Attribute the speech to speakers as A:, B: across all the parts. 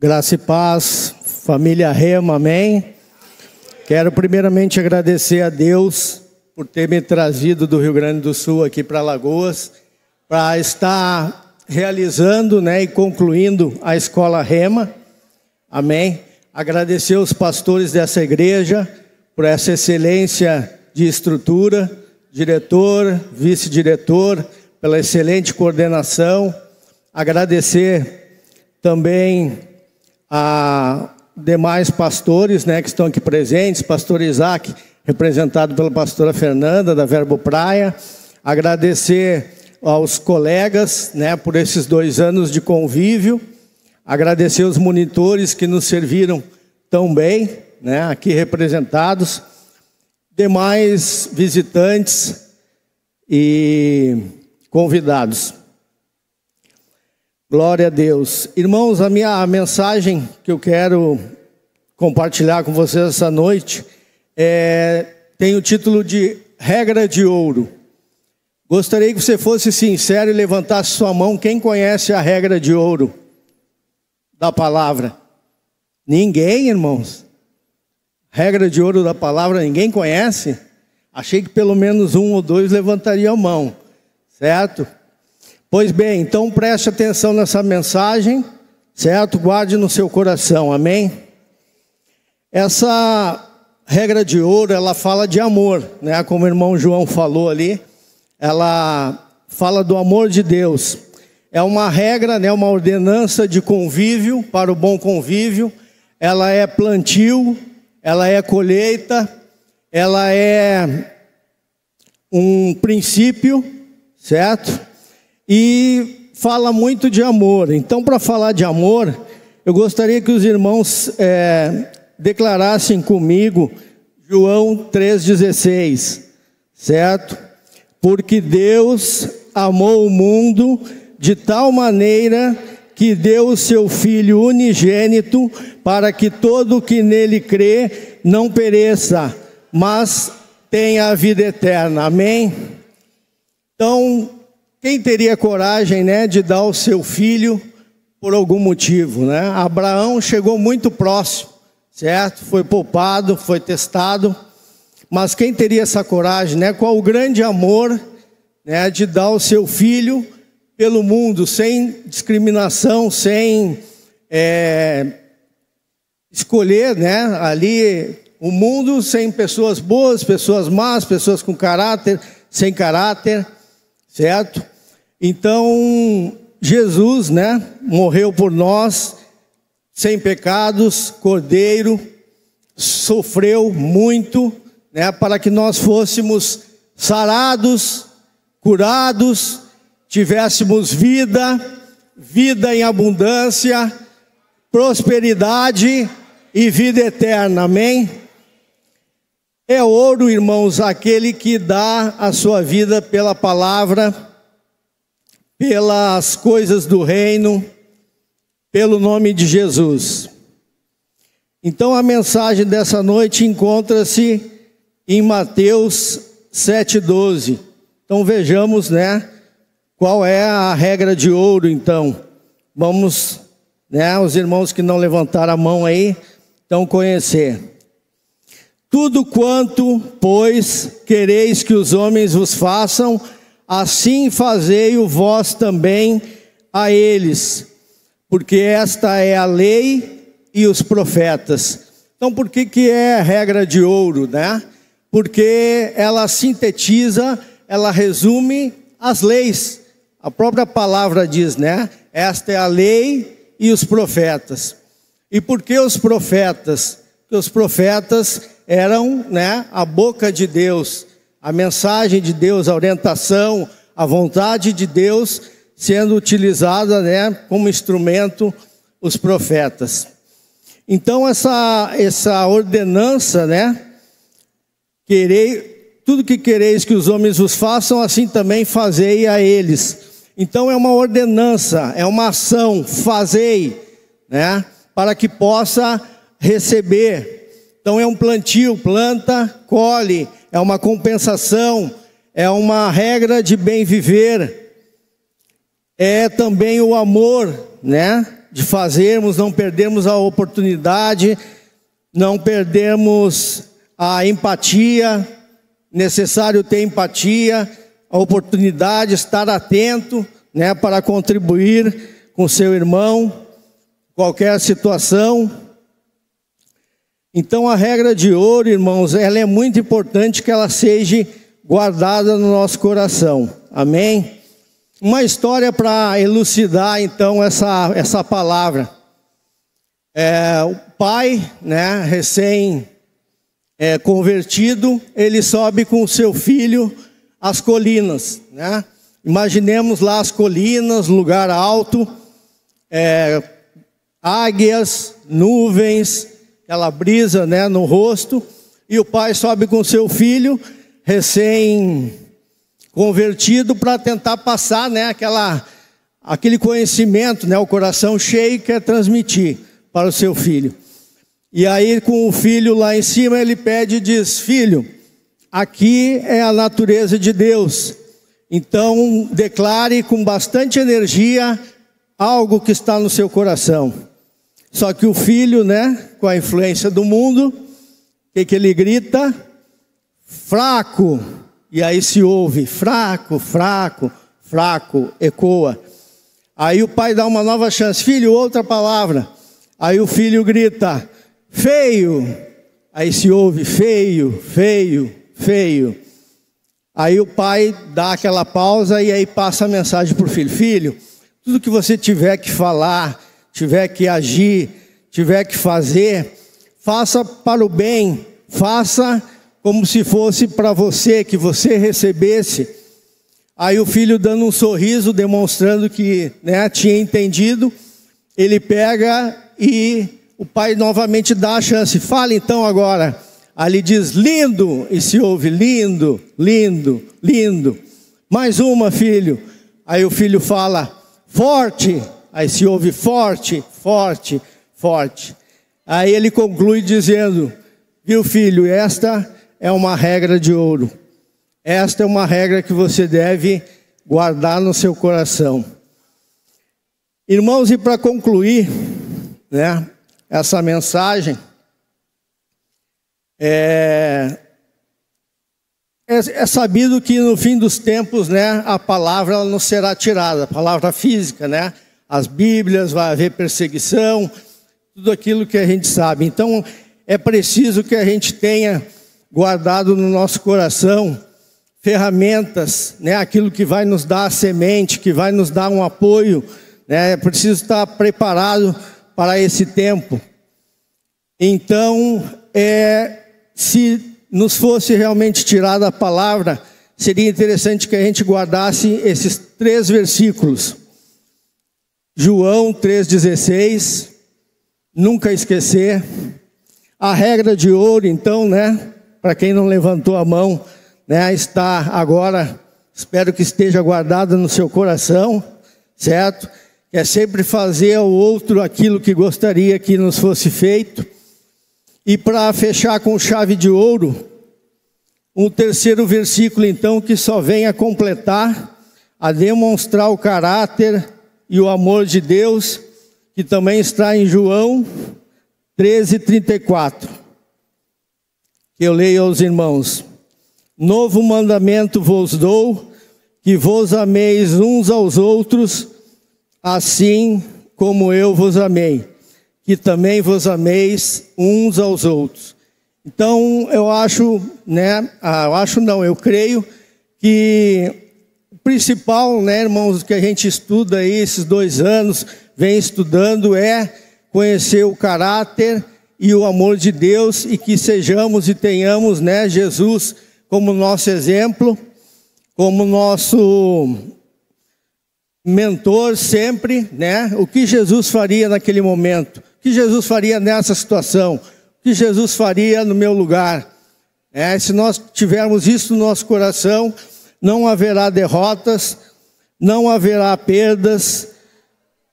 A: Graça e paz, família Rema, amém? Quero primeiramente agradecer a Deus por ter me trazido do Rio Grande do Sul aqui para Alagoas, para estar realizando, e concluindo a escola Rema, amém? Agradecer os pastores dessa igreja por essa excelência de estrutura, diretor, vice-diretor, pela excelente coordenação. Agradecer também a demais pastores, que estão aqui presentes, pastor Isaac, representado pela pastora Fernanda, da Verbo Praia. Agradecer aos colegas, por esses 2 anos de convívio. Agradecer os monitores que nos serviram tão bem, aqui representados. Demais visitantes e convidados. Glória a Deus. Irmãos, a mensagem que eu quero compartilhar com vocês essa noite tem o título de Regra de Ouro. Gostaria que você fosse sincero e levantasse sua mão. Quem conhece a regra de ouro da palavra? Ninguém, irmãos? Regra de ouro da palavra, ninguém conhece? Achei que pelo menos 1 ou 2 levantariam a mão, certo? Pois bem, então preste atenção nessa mensagem, certo? Guarde no seu coração, amém? Essa regra de ouro, ela fala de amor, como o irmão João falou ali, ela fala do amor de Deus. É uma regra, uma ordenança de convívio, para o bom convívio. Ela é plantio, ela é colheita, ela é um princípio, certo? E fala muito de amor. Então, para falar de amor, eu gostaria que os irmãos declarassem comigo João 3,16, certo? Porque Deus amou o mundo de tal maneira que deu o seu Filho unigênito, para que todo o que nele crê não pereça, mas tenha a vida eterna. Amém? Então, quem teria coragem, de dar o seu filho por algum motivo, Abraão chegou muito próximo, certo? Foi poupado, foi testado, mas quem teria essa coragem, Qual o grande amor, de dar o seu filho pelo mundo, sem discriminação, sem escolher, ali o mundo, sem pessoas boas, pessoas más, pessoas com caráter, sem caráter, certo? Então, Jesus, morreu por nós, sem pecados, cordeiro, sofreu muito, para que nós fôssemos sarados, curados, tivéssemos vida em abundância, prosperidade e vida eterna, amém? É ouro, irmãos, aquele que dá a sua vida pela palavra, pelas coisas do reino, pelo nome de Jesus. Então a mensagem dessa noite encontra-se em Mateus 7,12. Então vejamos, qual é a regra de ouro, então. Vamos, os irmãos que não levantaram a mão aí, então conhecer. Tudo quanto, pois, quereis que os homens vos façam, assim fazei-o vós também a eles, porque esta é a lei e os profetas. Então, por que é a regra de ouro, Porque ela sintetiza, ela resume as leis. A própria palavra diz, Esta é a lei e os profetas. E por que os profetas? Porque os profetas eram, a boca de Deus, a mensagem de Deus, a orientação, a vontade de Deus sendo utilizada, como instrumento, os profetas. Então essa ordenança, tudo que quereis que os homens vos façam, assim também fazei a eles. Então é uma ordenança, é uma ação, fazei, para que possa receber. Então é um plantio, planta, colhe, é uma compensação, é uma regra de bem viver, é também o amor, de fazermos, não perdermos a oportunidade, não perdermos a empatia, necessário ter empatia, a oportunidade de estar atento, né, para contribuir com seu irmão, qualquer situação. Então a regra de ouro, irmãos, ela é muito importante que ela seja guardada no nosso coração, amém? Uma história para elucidar então essa palavra. O pai, né, convertido, ele sobe com o seu filho as colinas, né? Imaginemos lá as colinas, lugar alto, águias, nuvens, aquela brisa, né, no rosto, e o pai sobe com o seu filho recém-convertido para tentar passar, né, aquele conhecimento, né, o coração cheio quer transmitir para o seu filho. E aí com o filho lá em cima ele pede e diz: filho, aqui é a natureza de Deus, então declare com bastante energia algo que está no seu coração. Só que o filho, né, com a influência do mundo, o que ele grita? Fraco. E aí se ouve fraco, fraco, fraco, ecoa. Aí o pai dá uma nova chance: filho, outra palavra. Aí o filho grita: feio. Aí se ouve feio, feio, feio. Aí o pai dá aquela pausa e aí passa a mensagem para o filho: filho, tudo que você tiver que falar, tiver que agir, tiver que fazer, faça para o bem, faça como se fosse para você, que você recebesse. Aí o filho, dando um sorriso, demonstrando que, né, tinha entendido, ele pega e o pai novamente dá a chance: fala então agora. Aí ele diz: lindo, e se ouve lindo, lindo, lindo. Mais uma, filho. Aí o filho fala: forte. Aí se ouve forte, forte, forte. Aí ele conclui dizendo: viu, filho, esta é uma regra de ouro. Esta é uma regra que você deve guardar no seu coração. Irmãos, e para concluir, né, essa mensagem, é sabido que no fim dos tempos, né, a palavra ela não será tirada, a palavra física, né? As Bíblias, vai haver perseguição, tudo aquilo que a gente sabe. Então é preciso que a gente tenha guardado no nosso coração ferramentas, né, aquilo que vai nos dar a semente, que vai nos dar um apoio, né? É preciso estar preparado para esse tempo. Então, se nos fosse realmente tirada a palavra, seria interessante que a gente guardasse esses 3 versículos. João 3,16, nunca esquecer. A regra de ouro, então, né, para quem não levantou a mão, né, está agora, espero que esteja guardada no seu coração, certo? É sempre fazer ao outro aquilo que gostaria que nos fosse feito. E para fechar com chave de ouro, um 3º versículo então, que só vem a completar, a demonstrar o caráter e o amor de Deus, que também está em João 13:34. Eu leio aos irmãos: novo mandamento vos dou, que vos ameis uns aos outros, assim como eu vos amei, que também vos ameis uns aos outros. Então eu acho, né, eu creio que o principal, né, irmãos, que a gente estuda aí esses 2 anos, vem estudando, é conhecer o caráter e o amor de Deus, e que sejamos e tenhamos, né, Jesus como nosso exemplo, como nosso mentor sempre, né? O que Jesus faria naquele momento? O que Jesus faria nessa situação? O que Jesus faria no meu lugar? Se nós tivermos isso no nosso coração, não haverá derrotas, não haverá perdas,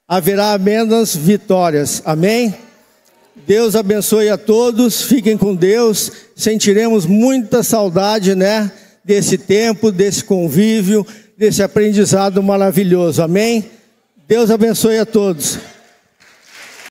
A: haverá apenas vitórias. Amém? Deus abençoe a todos, fiquem com Deus, sentiremos muita saudade, né, desse tempo, desse convívio, desse aprendizado maravilhoso. Amém? Deus abençoe a todos.